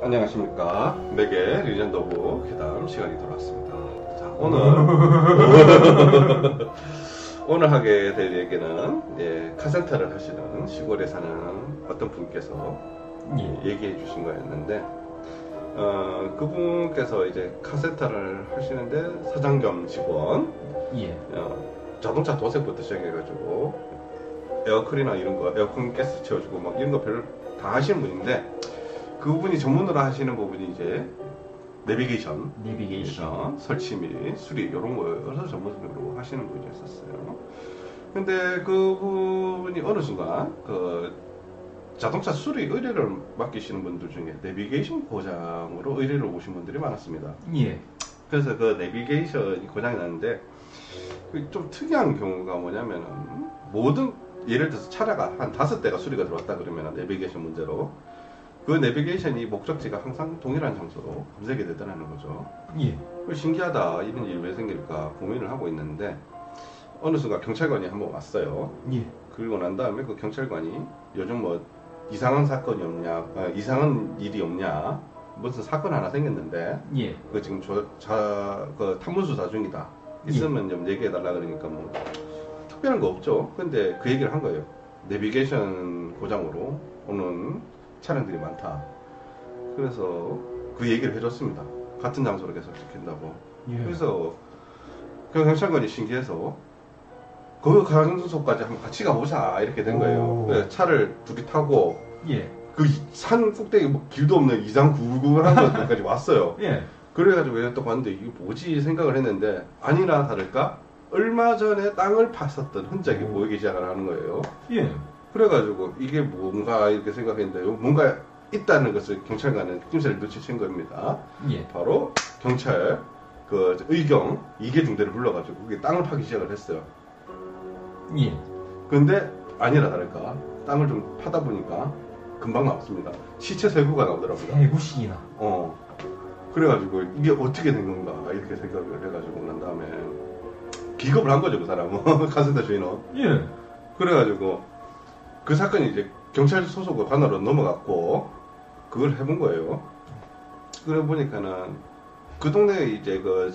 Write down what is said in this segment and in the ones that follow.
안녕하십니까. 맥의 리전드 오브 괴담 시간이 돌아왔습니다. 자, 오늘 하게 될 얘기는 카센터를 하시는 시골에 사는 어떤 분께서 얘기해 주신 거였는데, 그분께서 이제 카센터를 하시는데 사장 겸 직원, 자동차 도색부터 시작해가지고 에어컨이나 이런 거, 에어컨 가스 채워주고 막 이런 거 별로 다 하시는 분인데, 그분이 전문으로 하시는 부분이 이제 내비게이션, 설치 및 수리 이런 거여서 전문적으로 하시는 분이었었어요. 근데 그분이 어느 순간 그 자동차 수리 의뢰를 맡기시는 분들 중에 내비게이션 고장으로 의뢰를 오신 분들이 많았습니다. 그래서 그 내비게이션이 고장이 났는데 좀 특이한 경우가 뭐냐면은 모든 예를 들어서 차량가 한 5대가 수리가 들어왔다 그러면 내비게이션 문제로 그 내비게이션이 목적지가 항상 동일한 장소로 검색이 되더라는 거죠. 신기하다, 이런 일이 왜 생길까 고민을 하고 있는데 어느 순간 경찰관이 한번 왔어요. 그리고 난 다음에 그 경찰관이 요즘 뭐 이상한 사건이 없냐, 이상한 일이 없냐, 무슨 사건 하나 생겼는데 그 지금 그 탐문수사 중이다, 있으면 좀 얘기해달라 그러니까 뭐 특별한 거 없죠. 근데 그 얘기를 한 거예요. 내비게이션 고장으로 오는 차량들이 많다. 그래서 그 얘기를 해줬습니다. 같은 장소로 계속 지킨다고. 그래서 그 경찰관이 신기해서 그 장소까지 한번 같이 가보자 이렇게 된 거예요. 그래서 차를 둘이 타고 그 산 꼭대기 뭐 길도 없는 이상 구글한 곳까지 왔어요. 그래가지고 또 봤는데 이게 뭐지 생각을 했는데 아니나 다를까 얼마 전에 땅을 팠었던 흔적이 보이기 시작을 하는 거예요. 그래가지고 이게 뭔가 이렇게 생각했는데 뭔가 있다는 것을 경찰관은 낌새를 눈치챈 겁니다. 바로 경찰 그 의경 2개 중대를 불러가지고 그게 땅을 파기 시작을 했어요. 근데 아니라 다를까 땅을 좀 파다 보니까 금방 나왔습니다. 시체 세구가 나오더라고요. 세구씩이나. 그래가지고 이게 어떻게 된 건가 이렇게 생각을 해가지고 난 다음에 기겁을 한 거죠, 그 사람은. 카센터 주인은. 그래가지고 그 사건이 이제 경찰 소속 관할로 넘어갔고 그걸 해본 거예요. 그래 보니까는 그 동네에 이제 그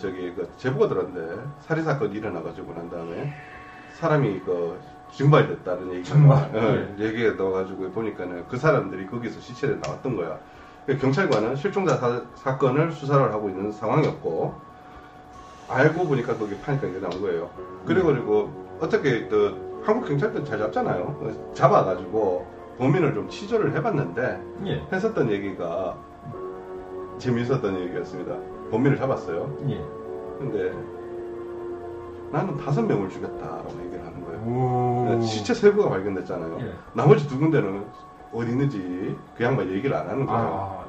제보가 들었는데 살인 사건이 일어나가지고 난 다음에 사람이 증발이 됐다는 얘기가 얘기가 나와가지고 보니까는 그 사람들이 거기서 시체를 나왔던 거야. 경찰관은 실종자 사건을 수사를 하고 있는 상황이었고 알고 보니까 거기 파니까 이게 나온 거예요. 그래가지고 어떻게 한국 경찰들 잘 잡잖아요. 잡아가지고 범인을 좀 취조를 해봤는데 했었던 얘기가 재미있었던 얘기였습니다. 범인을 잡았어요. 근데 나는 5명을 죽였다라고 얘기를 하는 거예요. 시체 세부가 발견됐잖아요. 나머지 2군데는 어디 있는지 그 양반 얘기를 안 하는 거예요.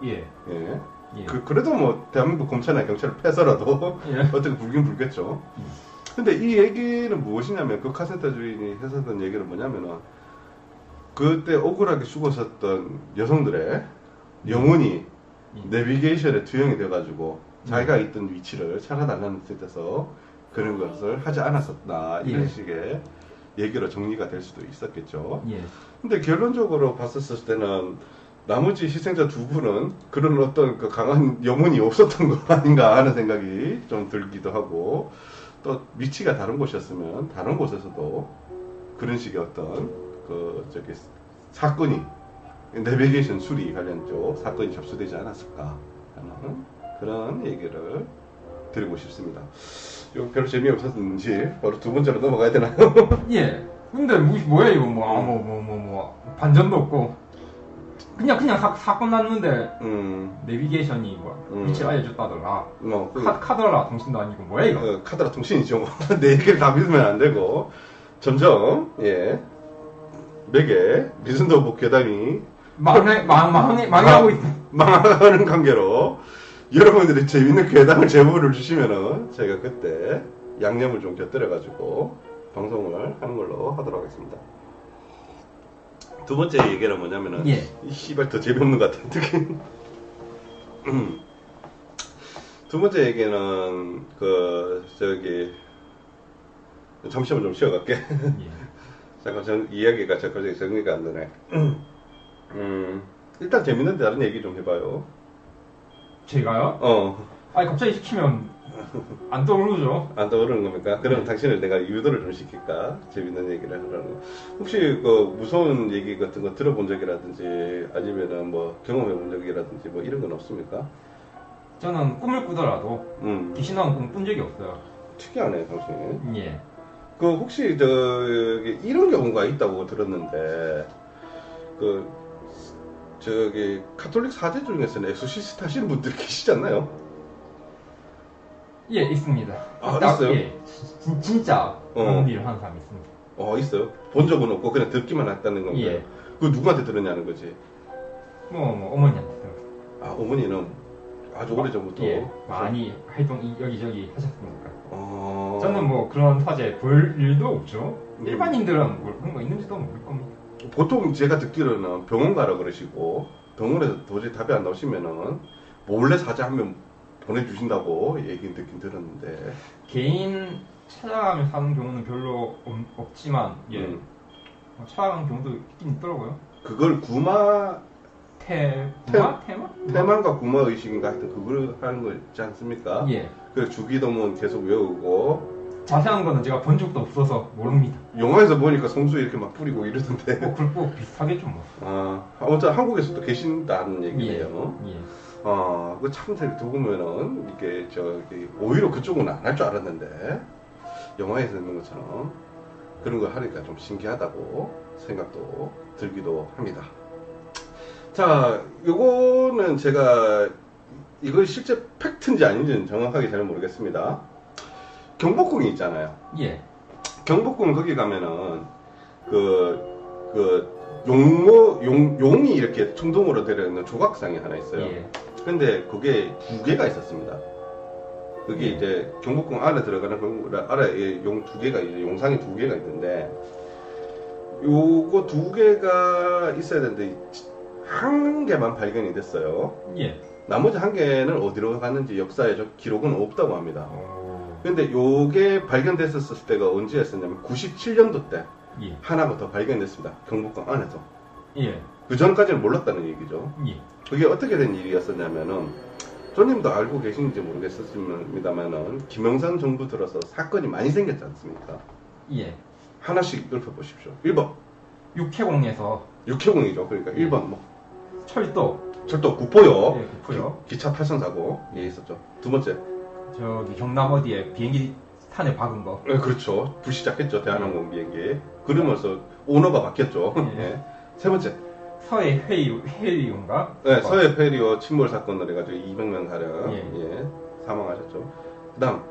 그래도 뭐 대한민국 검찰이나 경찰을 패서라도 어떻게 불긴 불겠죠. 근데 이 얘기는 무엇이냐면 그 카센터 주인이 했었던 얘기는 뭐냐면은 그때 억울하게 죽었었던 여성들의 영혼이 내비게이션에 투영이 돼가지고 자기가 있던 위치를 찾아달라는 뜻에서 그런 것을 하지 않았었다, 이런 식의 얘기로 정리가 될 수도 있었겠죠. 근데 결론적으로 봤었을 때는 나머지 희생자 2분은 그런 어떤 그 강한 영혼이 없었던 거 아닌가 하는 생각이 좀 들기도 하고, 또 위치가 다른 곳이었으면 다른 곳에서도 그런 식의 어떤 사건이 내비게이션 수리 관련 쪽 사건이 접수되지 않았을까 하는 그런 얘기를 드리고 싶습니다. 이거 별로 재미없었는지 바로 2번째로 넘어가야 되나요? 근데 뭐야 이거 반전도 없고 그냥 사건 났는데 내비게이션이 위치를 알려줬다더라. 카더라 통신도 아니고 뭐야 이거? 카더라 통신이죠. 내 얘기를 다 믿으면 안 되고 점점 맥의 리전드 오브 괴담이 망하고 있다. 망하는 관계로 여러분들이 재밌는 괴담을 제보를 주시면은 제가 그때 양념을 좀 곁들여가지고 방송을 하는 걸로 하도록 하겠습니다. 2번째 얘기는 뭐냐면은 이 씨발 더 재미없는 것 같아 특히. 2번째 얘기는 잠시만 좀 쉬어갈게. 잠깐 이야기가 잠깐 정리가 안 되네. 일단 재밌는 다른 얘기 좀 해봐요. 제가요? 아니 갑자기 시키면 안 떠오르죠. 안 떠오르는 겁니까? 그럼 당신을 내가 유도를 좀 시킬까? 재밌는 얘기를 하라고. 혹시 그 무서운 얘기 같은 거 들어본 적이라든지 아니면은 뭐 경험해 본 적이라든지 뭐 이런 건 없습니까? 저는 꿈을 꾸더라도 귀신 나온 꿈 꾼 적이 없어요. 특이하네, 당신. 예. 그 혹시 저기 이런 경우가 있다고 들었는데 저기 카톨릭 사제 중에서는 엑소시스트 하시는 분들이 계시지 않나요? 예, 있습니다. 아, 있어요? 예, 진짜 그런 일을 하는 사람이 있습니다. 있어요? 본 적은 없고 그냥 듣기만 했다는 건가요? 예. 그 누구한테 들었냐는 거지? 뭐 어머니한테 들었어요. 아, 어머니는 아주 오래전부터? 예, 많이 활동 여기저기 하셨으니까. 저는 뭐 그런 사제 볼 일도 없죠. 일반인들은 그런 거 있는지도 모를 겁니다. 보통 제가 듣기로는 병원 가라 그러시고 병원에서 도저히 답이 안 나오시면은 몰래 사제 한 명 보내주신다고 얘기 듣긴 들었는데 개인 찾아가면 사는 경우는 별로 없지만 찾아가는 경우도 있긴 있더라고요. 그걸 태만과 구마 의식인가 하여튼 그걸 하는 거 있지 않습니까? 예. 그래서 주기도문 계속 외우고 자세한 거는 제가 본 적도 없어서 모릅니다. 영화에서 보니까 성수 이렇게 막 뿌리고 이러던데. 그렇고 비슷하겠죠 뭐. 아무튼 한국에서도 계신다는 얘기네요. 예. 그 참 두고 보면은 이게 저기 오히려 그쪽은 안 할 줄 알았는데 영화에서 있는 것처럼 그런 걸 하니까 좀 신기하다고 생각도 들기도 합니다. 자, 요거는 제가 이거 실제 팩트인지 아닌지는 정확하게 잘 모르겠습니다. 경복궁이 있잖아요. 예. 경복궁 거기 가면은 용이 이렇게 청동으로 되어 있는 조각상이 하나 있어요. 예. 근데 그게 두 개가 있었습니다. 그게 이제 경복궁 안에 들어가는 아래 용 두 개가 이제 용상이 두 개가 있는데 요거 두 개가 있어야 되는데 한 개만 발견이 됐어요. 예. 나머지 한 개는 어디로 갔는지 역사에적 기록은 없다고 합니다. 근데 요게 발견됐었을 때가 언제였었냐면 97년도 때 하나가 더 발견됐습니다. 경복궁 안에서. 예. 그 전까지는 몰랐다는 얘기죠. 예. 그게 어떻게 된 일이었었냐면은 조님도 알고 계시는지 모르겠습니다만은 김영삼 정부 들어서 사건이 많이 생겼지 않습니까? 예. 하나씩 읊어보십시오. 1번 육해공에서 육해공이죠. 그러니까 1번 뭐 철도 구포요. 예, 구포요. 기차 파손 사고 있었죠. 두 번째 저기 경남 어디에 비행기 탄에 박은 거. 네, 그렇죠. 불시작했죠. 대한항공 비행기. 그러면서 오너가 바뀌었죠. 예. 세 번째 서해 회의인가? 네, 서해 페리오 침몰 사건을 해가지고 200명 가량 사망하셨죠. 그다음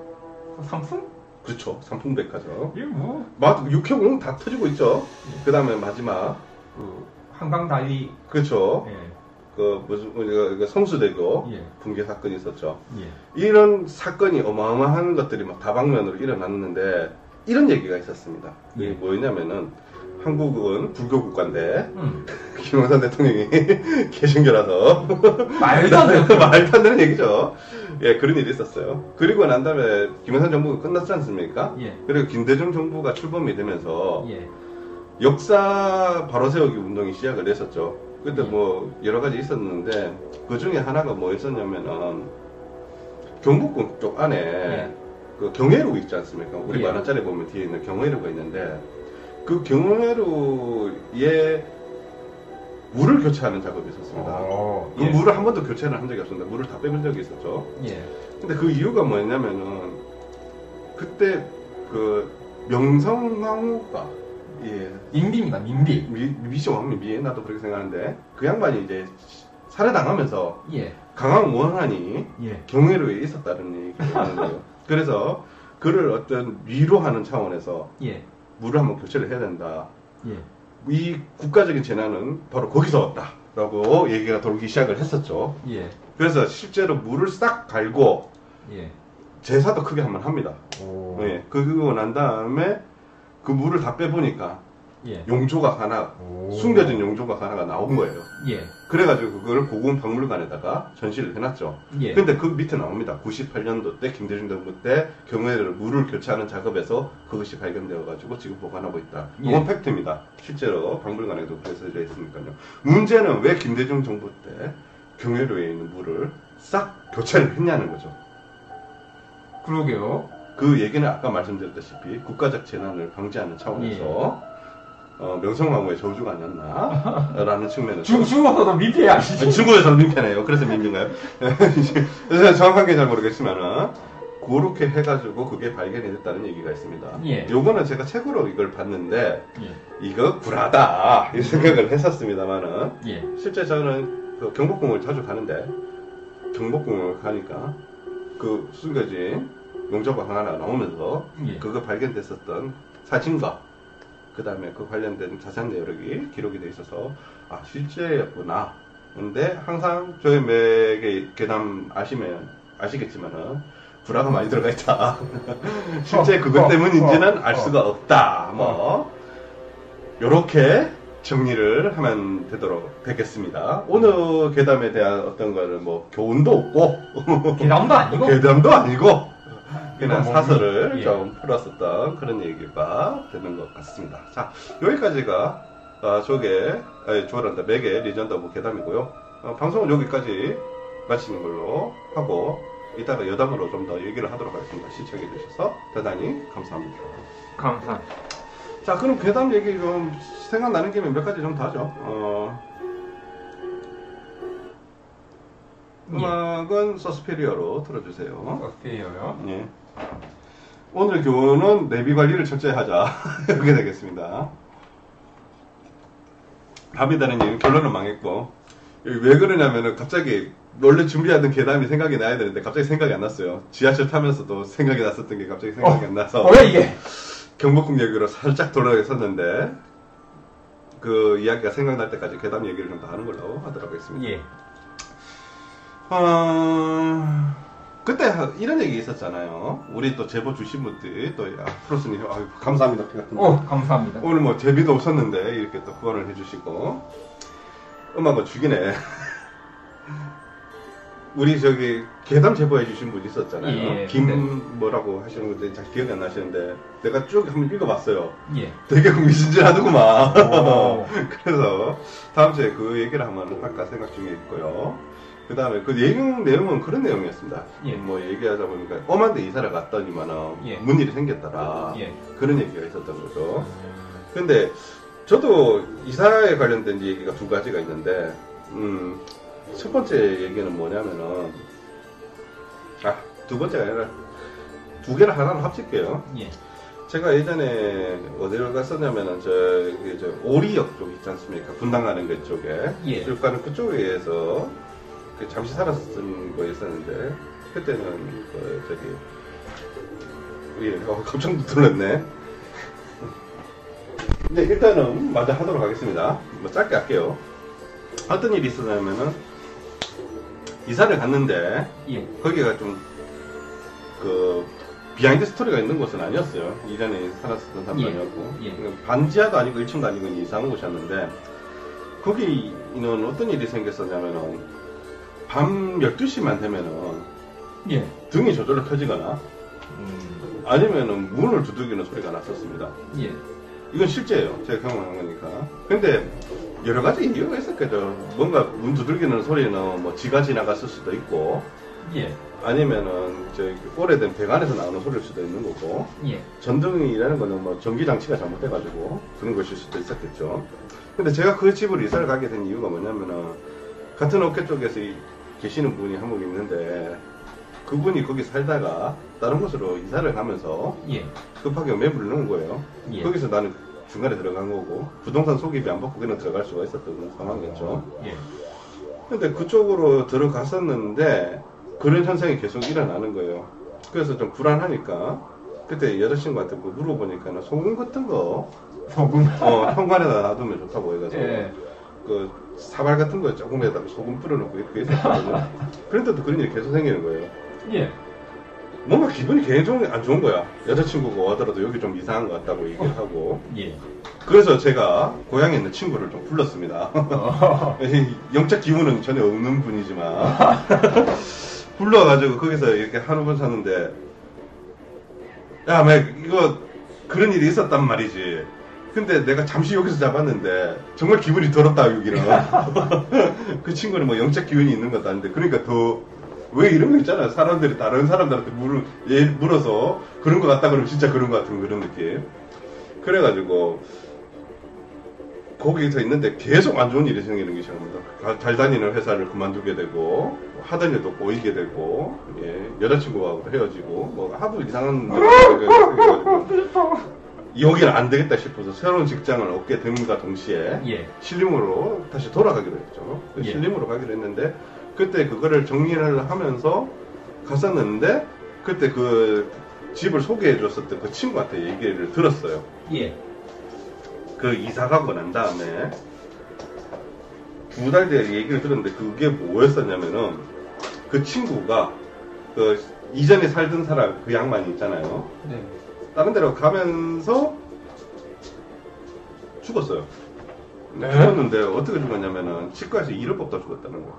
삼풍? 그렇죠. 삼풍백화점. 예, 뭐 육해공 다 터지고 있죠. 그다음에 마지막 한강 다리. 그렇죠. 예. 무슨 성수대교 붕괴 사건이 있었죠. 예. 이런 사건이 어마어마한 것들이 막 다방면으로 일어났는데 이런 얘기가 있었습니다. 이게 뭐였냐면은 한국은 불교 국가인데 김영삼 대통령이 개신교라서 말도 안 되는 말도 안 되는 얘기죠. 예, 그런 일이 있었어요. 그리고 난 다음에 김영삼 정부가 끝났지 않습니까? 예. 그리고 김대중 정부가 출범이 되면서 예. 역사 바로 세우기 운동이 시작을 했었죠. 그때 뭐 여러 가지 있었는데 그 중에 하나가 뭐였었냐면은 경복궁 쪽 안에 그 경회로 있지 않습니까? 우리 만화짜리 보면 뒤에 있는 경회로가 있는데 그 경회로에 물을 교체하는 작업이 있었습니다. 그 물을 한 번도 교체를 한 적이 없습니다. 물을 다 빼본 적이 있었죠. 근데 그 이유가 뭐였냐면은 그때 그 명성황후가 민비입니다. 민비. 미시 왕민비 나도 그렇게 생각하는데 그 양반이 이제 살해당하면서 강왕 원한이 경회로에 있었다는 얘기가 있는데요. 그래서 그를 어떤 위로하는 차원에서 물을 한번 교체를 해야 된다. 이 국가적인 재난은 바로 거기서 왔다라고 얘기가 돌기 시작을 했었죠. 그래서 실제로 물을 싹 갈고 제사도 크게 한번 합니다. 그러고 난 다음에 그 물을 다 빼보니까 용조각 하나, 숨겨진 용조각 하나가 나온 거예요. 그래가지고 그걸 고궁박물관에다가 전시를 해놨죠. 근데 그 밑에 나옵니다. 98년도 때 김대중 정부 때 경회를 물을 교체하는 작업에서 그것이 발견되어가지고 지금 보관하고 있다. 이건 팩트입니다. 실제로 박물관에도 그래서 이래 있으니까요. 문제는 왜 김대중 정부 때 경회로에 있는 물을 싹 교체를 했냐는 거죠. 그러게요. 그 얘기는 아까 말씀드렸다시피 국가적 재난을 방지하는 차원에서 명성황후의 저주가 아니었나 라는 측면에서 중국에서도 민폐 아시죠? 중국에서도 민폐네요. 그래서 민폐인가요? 그래서 정확하게 잘 모르겠지만은 그렇게 해가지고 그게 발견이 됐다는 얘기가 있습니다. 예. 요거는 제가 책으로 이걸 봤는데 이거 구라다 이 생각을 했었습니다만은 실제 저는 그 경복궁을 자주 가는데 경복궁을 가니까 그 숨겨진 용접왕 하나 나오면서 그거 발견됐었던 사진과 그 다음에 그 관련된 자세한 내용이 기록이 돼 있어서 아 실제였구나. 근데 항상 저희 매개 괴담 아시겠지만은 구라가 많이 들어가 있다. 실제 그것 때문인지는 알 수가 없다. 뭐 요렇게 정리를 하면 되겠습니다. 오늘 괴담에 대한 어떤 거는 뭐 교훈도 없고 괴담도 아니고 그냥 사설을 좀 풀었었던 그런 얘기가 되는 것 같습니다. 자, 여기까지가 매개 리전드 오브 괴담이고요. 방송은 여기까지 마치는 걸로 하고 이따가 여담으로 좀 더 얘기를 하도록 하겠습니다. 시청해 주셔서 대단히 감사합니다. 감사합니다. 자, 그럼 괴담 얘기 좀 생각나는 김에 몇 가지 좀 더 하죠. 음악은 서스페리어로 틀어주세요. 서스페리어요? 예. 오늘 교훈은 내비 관리를 철저히 하자. 이렇게 되겠습니다. 답이 다른 얘기는 결론은 망했고. 왜 그러냐면은 갑자기 원래 준비하던 괴담이 생각이 나야 되는데 갑자기 생각이 안 났어요. 지하철 타면서도 생각이 났었던 게 갑자기 생각이 안 나서. 왜 이게? 경복궁역으로 살짝 돌아갔었는데 그 이야기가 생각날 때까지 괴담 얘기를 좀 더 하는 걸로 하도록 하겠습니다. 예. 그때 이런 얘기 있었잖아요. 우리 또 제보 주신 분들이 또 프로스님 감사합니다. 감사합니다. 오늘 뭐 제비도 없었는데 이렇게 또 후원을 해주시고 음악은 죽이네. 우리 저기 괴담 제보해 주신 분 있었잖아요. 뭐라고 하시는 건지 잘 기억이 안 나시는데 내가 쭉 한번 읽어봤어요. 되게 흥미진진하더구만. 그래서 다음 주에 그 얘기를 한번 할까 생각 중에 있고요. 그 다음에 그 내용은 그런 내용이었습니다. 뭐 얘기하다 보니까 엄한데 이사를 갔더니만은 뭔 일이 생겼더라. 그런 얘기가 있었던 거죠. 근데 저도 이사에 관련된 얘기가 두 가지가 있는데 첫 번째 얘기는 뭐냐면은 두 번째가 아니라 두 개를 하나로 합칠게요. 제가 예전에 어디를 갔었냐면은 저 오리역 쪽 있지 않습니까? 분당 가는 그 쪽에 쭉 가는 그쪽에서 잠시 살았던 거 있었는데 그때는 깜짝 놀랐네. 네, 일단은 먼저 하도록 하겠습니다. 뭐 짧게 할게요. 어떤 일이 있었냐면은 이사를 갔는데 거기가 좀 비하인드 스토리가 있는 곳은 아니었어요. 이전에 살았었던 사람이었고 반지하도 아니고 1층도 아니고 이상한 곳이었는데 거기는 어떤 일이 생겼었냐면은 밤 12시만 되면은 등이 저절로 켜지거나 아니면은 문을 두들기는 소리가 났었습니다. 이건 실제예요. 제가 경험한 거니까. 근데 여러 가지 이유가 있었겠죠. 뭔가 문 두들기는 소리는 뭐 지가 지나갔을 수도 있고 아니면은 오래된 배관에서 나오는 소리일 수도 있는 거고 전등이라는 거는 뭐 전기장치가 잘못돼가지고 그런 것일 수도 있었겠죠. 근데 제가 그 집으로 이사를 가게 된 이유가 뭐냐면은 같은 업계 쪽에서 계시는 분이 한 분 있는데 그분이 거기 살다가 다른 곳으로 이사를 가면서 급하게 매물을 넣은 거예요. 거기서 나는 중간에 들어간 거고 부동산 소개비 안 받고 그냥 들어갈 수가 있었던 상황이었죠. 근데 그쪽으로 들어갔었는데 그런 현상이 계속 일어나는 거예요. 그래서 좀 불안하니까 그때 여자친구한테 뭐 물어보니까 소금 같은 거 현관에다 놔두면 좋다고 해가지고 그 사발 같은 거 조금에다가 소금 뿌려놓고 이렇게 했었거든요. 그런데도 그런 일이 계속 생기는 거예요. 뭔가 기분이 개인적으로 안 좋은 거야. 여자친구가 와더라도 여기 좀 이상한 것 같다고 얘기를 하고. 그래서 제가 고향에 있는 친구를 좀 불렀습니다. 영적 기운은 전혀 없는 분이지만 불러가지고 거기서 이렇게 하루 샀는데 야, 이거 그런 일이 있었단 말이지. 근데 내가 잠시 여기서 잡았는데 정말 기분이 더럽다 여기는. 그 친구는 뭐 영적 기운이 있는 것도 아닌데 그러니까 더 왜 이런 거 있잖아요. 사람들이 다른 사람들한테 물어서 그런 거 같다 그러면 진짜 그런 거 같은 그런 느낌. 그래가지고 거기서 있는데 계속 안 좋은 일이 생기는 게 시작합니다. 잘 다니는 회사를 그만두게 되고 하던 일도 꼬이게 되고 예, 여자친구하고 헤어지고 뭐 하도 이상한 여기는 안 되겠다 싶어서 새로운 직장을 얻게 됨과 동시에 예. 신림으로 다시 돌아가기로 했죠. 예. 신림으로 가기로 했는데 그때 그거를 정리를 하면서 갔었는데 그때 그 집을 소개해 줬었던 그 친구한테 얘기를 들었어요. 예. 그 이사 가고 난 다음에 2달 뒤에 얘기를 들었는데 그게 뭐였었냐면은 그 친구가 그 이전에 살던 사람 그 양반이 있잖아요. 네. 다른 데로 가면서 죽었어요. 네? 죽었는데 어떻게 죽었냐면은 치과에서 이를 뽑다 죽었다는 거야.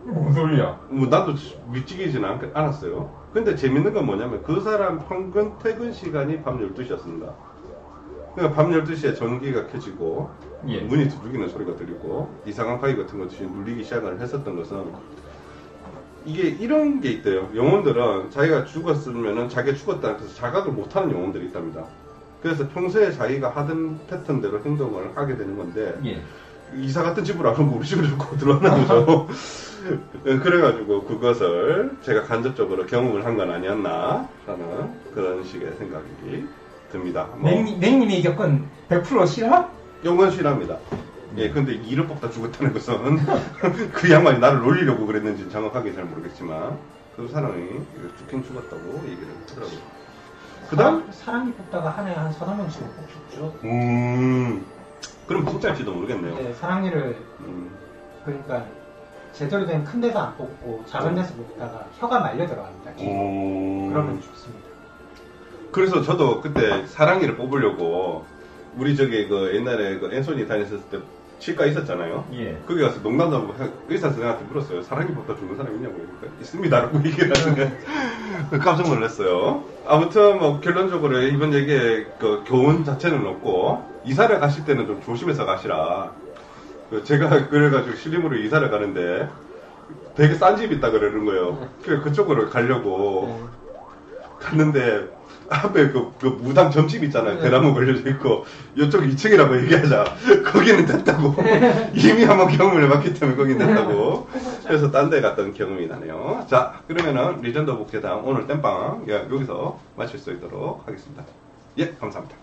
무슨 소리야? 뭐 나도 미치기지는 않았어요. 근데 재밌는 건 뭐냐면 그 사람 평균 퇴근 시간이 밤 12시였습니다. 그러니까 밤 12시에 전기가 켜지고 예. 문이 두들기는 소리가 들리고 이상한 가위 같은 것들이 눌리기 시작을 했었던 것은 이게 이런 게 있대요. 영혼들은 자기가 죽었으면은 자기가 죽었다는 그래서 자각을 못하는 영혼들이 있답니다. 그래서 평소에 자기가 하던 패턴대로 행동을 하게 되는 건데 예. 이사 같은 집으로 안 오고 우리 집으로 자꾸 들어왔나 보죠. 그래가지고 그것을 제가 간접적으로 경험을 한 건 아니었나 하는 그런 식의 생각이 듭니다. 뭐, 냉님이 겪은 100% 실화? 이건 실합니다. 예, 근데 이를 뽑다 죽었다는 것은 그 양반이 나를 놀리려고 그랬는지 정확하게 잘 모르겠지만 그 사람이 죽긴 죽었다고 얘기를 하더라고요. 그다음 사람이 뽑다가 한 해에 한 4~5명씩 꼭 죽죠. 그럼 진짜일지도 모르겠네요. 네, 사랑니를 그러니까 제대로 된 큰 데서 안 뽑고 작은 데서 뽑다가 혀가 말려 들어갑니다. 그러면 죽습니다. 그래서 저도 그때 사랑니를 뽑으려고 우리 저기 그 옛날에 그 앤소니 다녔을 때 치과 있었잖아요. 예. 거기 가서 농담도 의사 선생님한테 물었어요. 사랑니 뽑다 죽는 사람 있냐고. 그러니까 있습니다라고 얘기를 하는데 깜짝 놀랐어요. 아무튼 뭐 결론적으로 이번 얘기의 그 교훈 자체는 없고 이사를 가실 때는 좀 조심해서 가시라. 제가 그래가지고 신림으로 이사를 가는데 되게 싼 집 있다 그러는 거예요. 그래서 그쪽으로 가려고 갔는데 앞에 그 무당 점집 있잖아요. 대나무 걸려져 있고 이쪽 2층이라고 얘기하자. 거기는 됐다고. 이미 한번 경험을 해봤기 때문에 거기는 됐다고. 그래서 딴 데 갔던 경험이 나네요. 자, 그러면은 리전더 복제당 오늘 땜빵 여기서 마칠 수 있도록 하겠습니다. 예, 감사합니다.